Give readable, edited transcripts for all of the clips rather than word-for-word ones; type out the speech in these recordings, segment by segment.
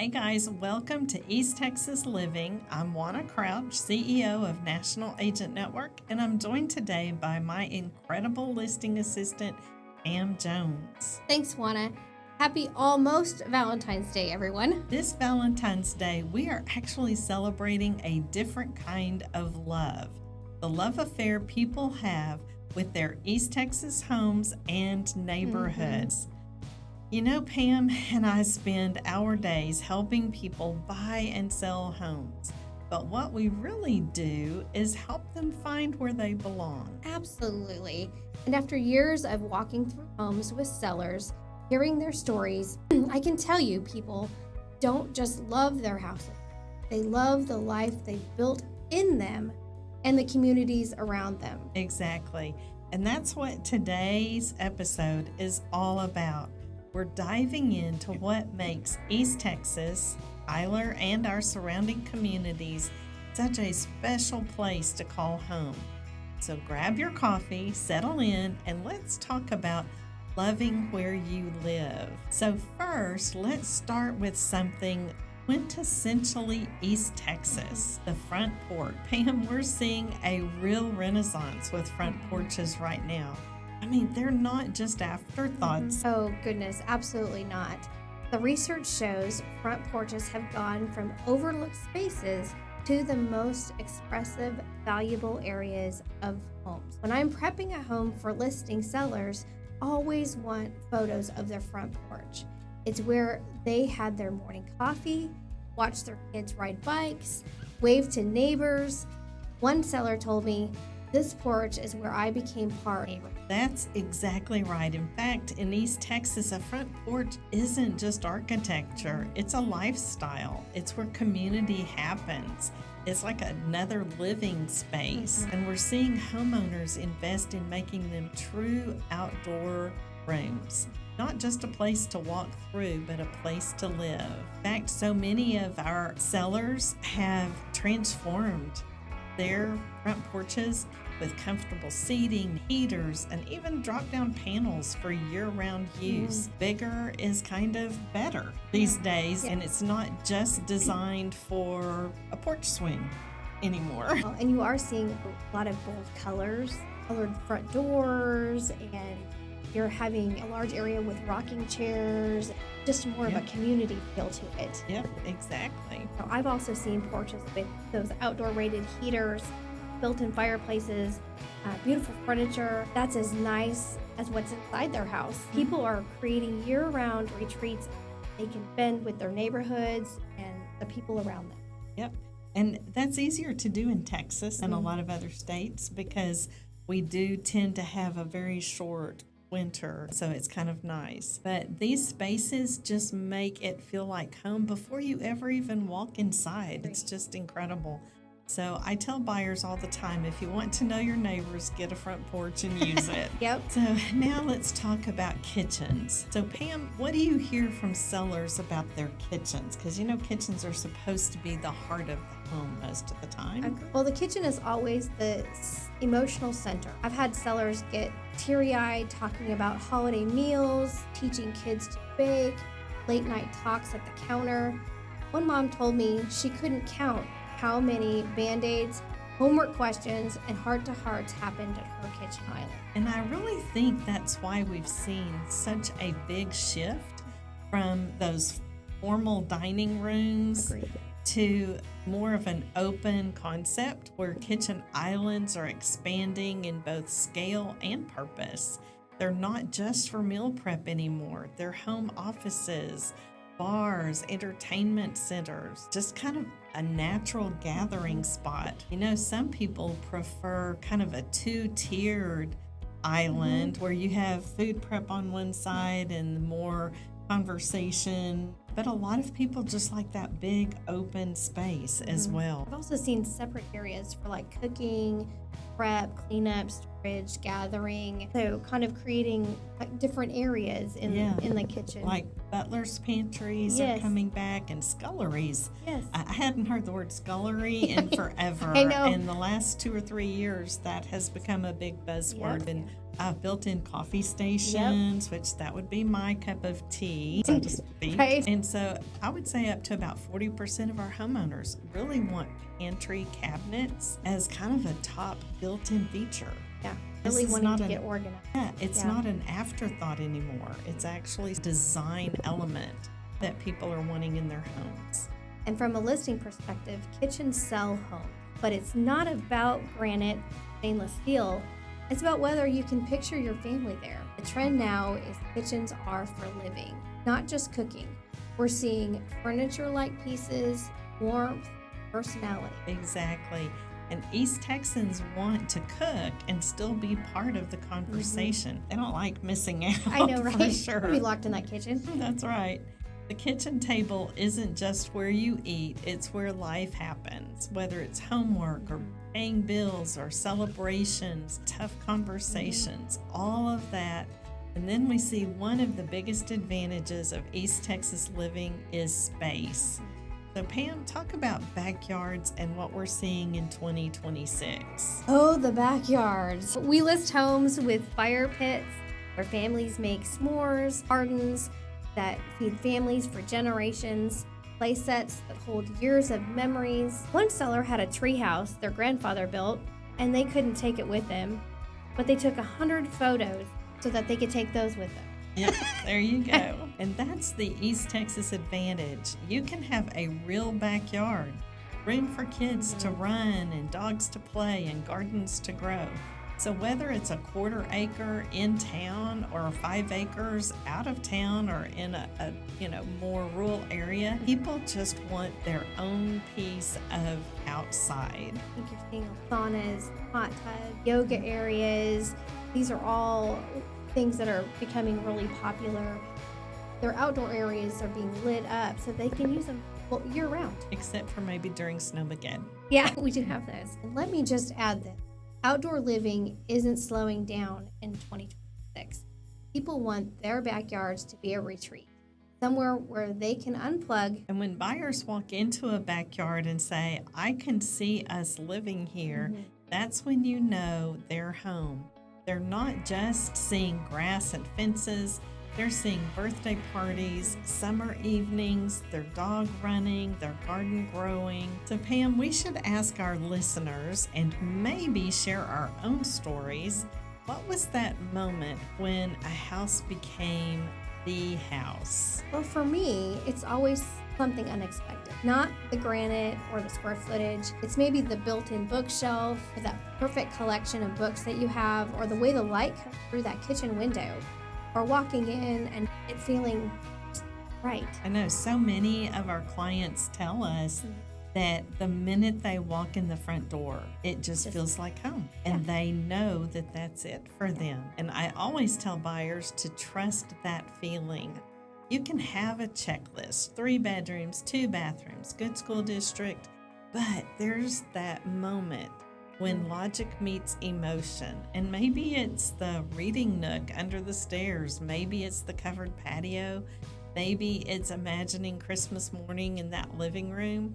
Hey guys, welcome to East Texas Living. I'm Wana Crouch, CEO of National Agent Network, and I'm joined today by my incredible listing assistant, Pam Jones. Thanks, Wana. Happy almost Valentine's Day, everyone. This Valentine's Day, we are actually celebrating a different kind of love. The love affair people have with their East Texas homes and neighborhoods. You know, Pam and I spend our days helping people buy and sell homes. But what we really do is help them find where they belong. Absolutely. And after years of walking through homes with sellers, hearing their stories, I can tell you people don't just love their houses. They love the life they've built in them and the communities around them. Exactly. And that's what today's episode is all about. We're diving into what makes East Texas, Tyler, and our surrounding communities such a special place to call home. So grab your coffee, settle in, and let's talk about loving where you live. So first, let's start with something quintessentially East Texas, the front porch. Pam, we're seeing a real renaissance with front porches right now. I mean, they're not just afterthoughts. Oh, goodness, absolutely not. The research shows front porches have gone from overlooked spaces to the most expressive, valuable areas of homes. When I'm prepping a home for listing, sellers always want photos of their front porch. It's where they had their morning coffee, watched their kids ride bikes, waved to neighbors. One seller told me, "This porch is where I became part of." That's exactly right. In fact, in East Texas, a front porch isn't just architecture, it's a lifestyle. It's where community happens. It's like another living space. And we're seeing homeowners invest in making them true outdoor rooms. Not just a place to walk through, but a place to live. In fact, so many of our sellers have transformed their front porches with comfortable seating, heaters, and even drop-down panels for year-round use. Bigger is kind of better these days, and it's not just designed for a porch swing anymore. And you are seeing a lot of bold colors, colored front doors, and you're having a large area with rocking chairs, just more of a community feel to it. Yep, exactly. Now, I've also seen porches with those outdoor rated heaters, built-in fireplaces, beautiful furniture. That's as nice as what's inside their house. People are creating year-round retreats they can spend with their neighborhoods and the people around them. Yep, and that's easier to do in Texas than a lot of other states because we do tend to have a very short winter, so it's kind of nice. But these spaces just make it feel like home before you ever even walk inside. It's just incredible. So I tell buyers all the time, if you want to know your neighbors, get a front porch and use it. Yep. So now let's talk about kitchens. So Pam, what do you hear from sellers about their kitchens? Because you know kitchens are supposed to be the heart of the home most of the time. Well, the kitchen is always the emotional center. I've had sellers get teary-eyed talking about holiday meals, teaching kids to bake, late night talks at the counter. One mom told me she couldn't count how many Band-Aids, homework questions, and heart-to-hearts happened at her kitchen island. And I really think that's why we've seen such a big shift from those formal dining rooms to more of an open concept where kitchen islands are expanding in both scale and purpose. They're not just for meal prep anymore. They're home offices, bars, entertainment centers, just kind of a natural gathering spot. You know, some people prefer kind of a two-tiered island where you have food prep on one side and more conversation, but a lot of people just like that big open space as well. I've also seen separate areas for like cooking, prep, cleanup, storage, gathering. So kind of creating like different areas in the kitchen. Like Butler's pantries are Yes. coming back, and sculleries. Yes. I hadn't heard the word scullery in forever. I know. In the last 2 or 3 years, that has become a big buzzword. Yep. And built-in coffee stations, which that would be my cup of tea, so to speak. Right. And so I would say up to about 40% of our homeowners really want pantry cabinets as kind of a top built-in feature. Yeah. This Really is wanting not to an- get organized. Yeah, it's Yeah. not an afterthought anymore. It's actually a design element that people are wanting in their homes. And from a listing perspective, kitchens sell homes, but it's not about granite, stainless steel. It's about whether you can picture your family there. The trend now is kitchens are for living, not just cooking. We're seeing furniture-like pieces, warmth, personality. Exactly. And East Texans want to cook and still be part of the conversation. They don't like missing out. I know, right? For sure. We'll be locked in that kitchen. That's right. The kitchen table isn't just where you eat, it's where life happens, whether it's homework or paying bills or celebrations, tough conversations, all of that. And then we see one of the biggest advantages of East Texas living is space. So Pam, talk about backyards and what we're seeing in 2026. Oh, the backyards. We list homes with fire pits where families make s'mores, gardens that feed families for generations, play sets that hold years of memories. One seller had a tree house their grandfather built, and they couldn't take it with them, but they took 100 photos so that they could take those with them. Yep, there you go. And that's the East Texas advantage. You can have a real backyard, room for kids to run and dogs to play and gardens to grow. So whether it's a 1/4 acre in town or 5 acres out of town or in a more rural area, people just want their own piece of outside. I think you're seeing saunas, hot tub, yoga areas. These are all things that are becoming really popular. Their outdoor areas are being lit up so they can use them year round. Except for maybe during Snowmageddon. Yeah, we do have those. And let me just add this. Outdoor living isn't slowing down in 2026. People want their backyards to be a retreat, somewhere where they can unplug. And when buyers walk into a backyard and say, I can see us living here, that's when you know they're home. They're not just seeing grass and fences, they're seeing birthday parties, summer evenings, their dog running, their garden growing. So Pam, we should ask our listeners and maybe share our own stories. What was that moment when a house became the house? Well, for me, it's always something unexpected. Not the granite or the square footage. It's maybe the built-in bookshelf or that perfect collection of books that you have, or the way the light comes through that kitchen window, or walking in and it feeling right. I know so many of our clients tell us that the minute they walk in the front door, it just feels like home. And they know that that's it for them. And I always tell buyers to trust that feeling. You can have a checklist, 3 bedrooms, 2 bathrooms, good school district, but there's that moment when logic meets emotion. And maybe it's the reading nook under the stairs. Maybe it's the covered patio. Maybe it's imagining Christmas morning in that living room.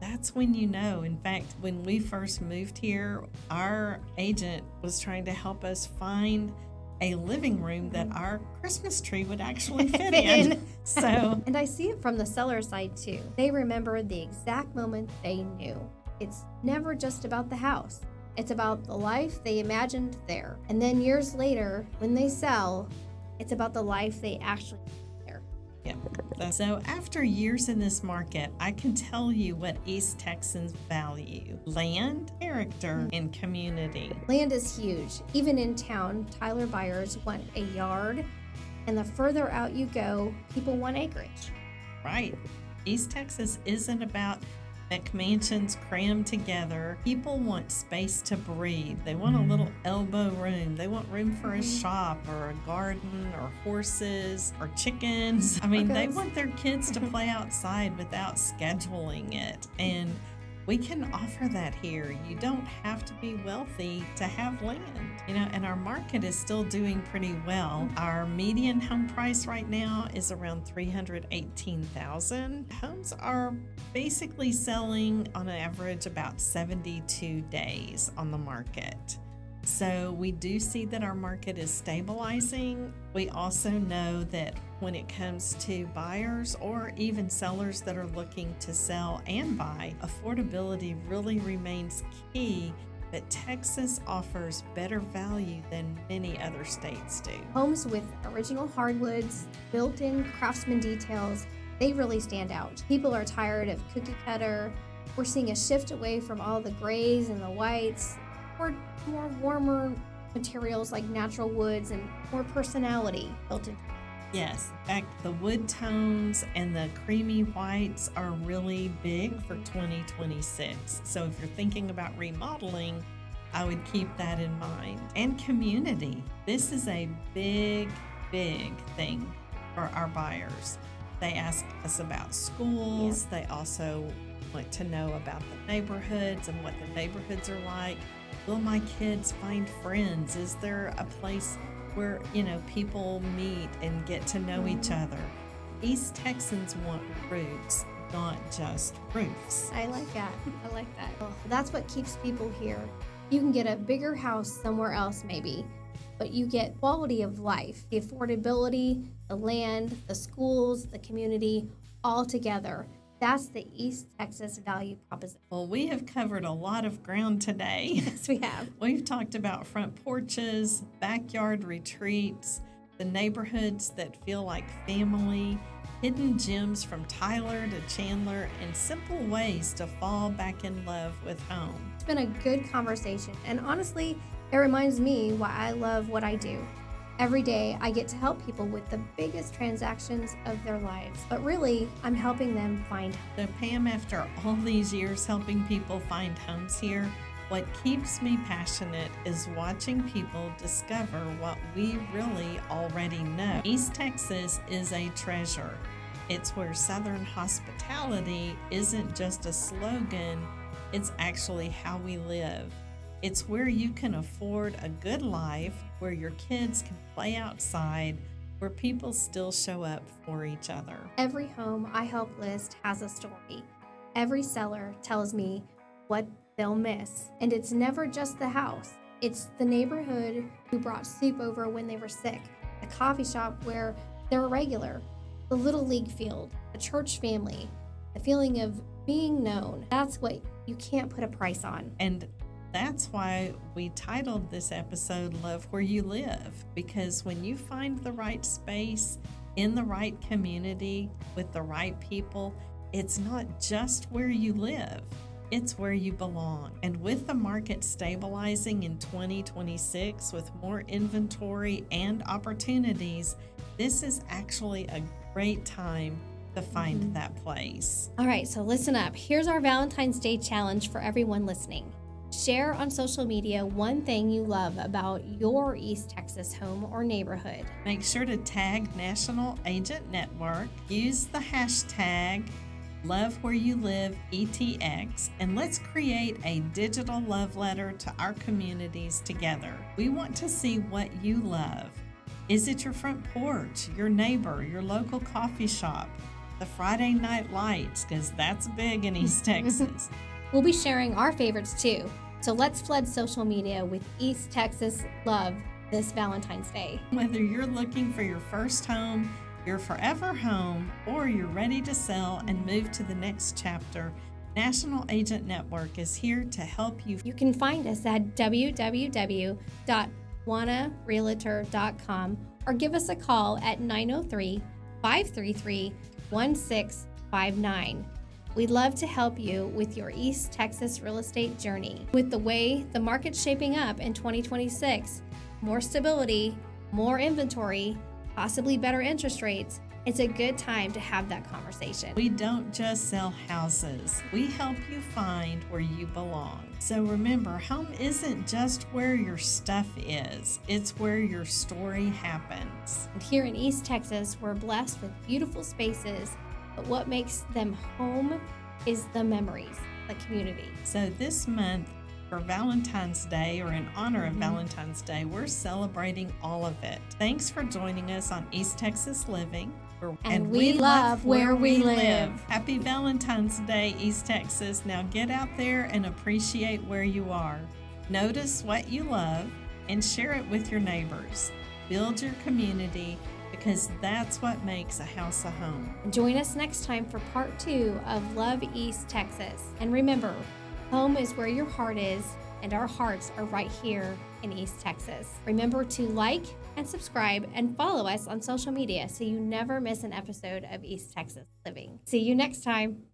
That's when you know. In fact, when we first moved here, our agent was trying to help us find a living room that our Christmas tree would actually fit in. So, and I see it from the seller side too. They remember the exact moment they knew. It's never just about the house. It's about the life they imagined there. And then years later, when they sell, it's about the life they actually there. yeah. So after years in this market, I can tell you what East Texans value: land, character, and community. Land is huge. Even in town, Tyler buyers want a yard, and the further out you go, people want acreage. Right. East Texas isn't about McMansions crammed together. People want space to breathe. They want a little elbow room. They want room for a shop or a garden or horses or chickens. I mean, they want their kids to play outside without scheduling it. And We can offer that here. You don't have to be wealthy to have land, and our market is still doing pretty well. Our median home price right now is around $318,000. Homes are basically selling on average about 72 days on the market. So we do see that our market is stabilizing. We also know that when it comes to buyers or even sellers that are looking to sell and buy, affordability really remains key, but Texas offers better value than many other states do. Homes with original hardwoods, built-in craftsman details, they really stand out. People are tired of cookie cutter. We're seeing a shift away from all the grays and the whites, or more warmer materials like natural woods and more personality built in. Yes, in fact, the wood tones and the creamy whites are really big for 2026. So if you're thinking about remodeling, I would keep that in mind. And community. This is a big, big thing for our buyers. They ask us about schools. They also want to know about the neighborhoods and what the neighborhoods are like. Will my kids find friends? Is there a place where, people meet and get to know each other? East Texans want roots, not just roofs. I like that. Well, that's what keeps people here. You can get a bigger house somewhere else maybe, but you get quality of life, the affordability, the land, the schools, the community, all together. That's the East Texas value proposition. Well, we have covered a lot of ground today. Yes, we have. We've talked about front porches, backyard retreats, the neighborhoods that feel like family, hidden gems from Tyler to Chandler, and simple ways to fall back in love with home. It's been a good conversation, and honestly, it reminds me why I love what I do. Every day, I get to help people with the biggest transactions of their lives, but really, I'm helping them find home. So Pam, after all these years helping people find homes here, what keeps me passionate is watching people discover what we really already know. East Texas is a treasure. It's where Southern hospitality isn't just a slogan, it's actually how we live. It's where you can afford a good life, where your kids can play outside, where people still show up for each other. Every home I help list has a story. Every seller tells me what they'll miss. And it's never just the house. It's the neighborhood who brought soup over when they were sick, the coffee shop where they're a regular, the little league field, the church family, the feeling of being known. That's what you can't put a price on. And that's why we titled this episode Love Where You Live, because when you find the right space in the right community with the right people, it's not just where you live, it's where you belong. And with the market stabilizing in 2026 with more inventory and opportunities, this is actually a great time to find that place. All right, so listen up. Here's our Valentine's Day challenge for everyone listening. Share on social media one thing you love about your East Texas home or neighborhood. Make sure to tag National Agent Network. Use the hashtag LoveWhereYouLiveETX, and let's create a digital love letter to our communities together. We want to see what you love. Is it your front porch, your neighbor, your local coffee shop, the Friday night lights, because that's big in East Texas. We'll be sharing our favorites too. So let's flood social media with East Texas love this Valentine's Day. Whether you're looking for your first home, your forever home, or you're ready to sell and move to the next chapter, National Agent Network is here to help you. You can find us at www.wanarealtor.com or give us a call at 903-533-1659. We'd love to help you with your East Texas real estate journey. With the way the market's shaping up in 2026, more stability, more inventory, possibly better interest rates, it's a good time to have that conversation. We don't just sell houses. We help you find where you belong. So remember, home isn't just where your stuff is, it's where your story happens. And here in East Texas, we're blessed with beautiful spaces, but what makes them home is the memories. the community. So this month, for Valentine's Day, or in honor of Valentine's Day, we're celebrating all of it. Thanks for joining us on East Texas Living. And we love where we live. Happy Valentine's Day, East Texas. Now get out there and appreciate where you are. Notice what you love and share it with your neighbors. Build your community, because that's what makes a house a home. Join us next time for part 2 of Love East Texas. And remember, home is where your heart is, and our hearts are right here in East Texas. Remember to like and subscribe and follow us on social media so you never miss an episode of East Texas Living. See you next time.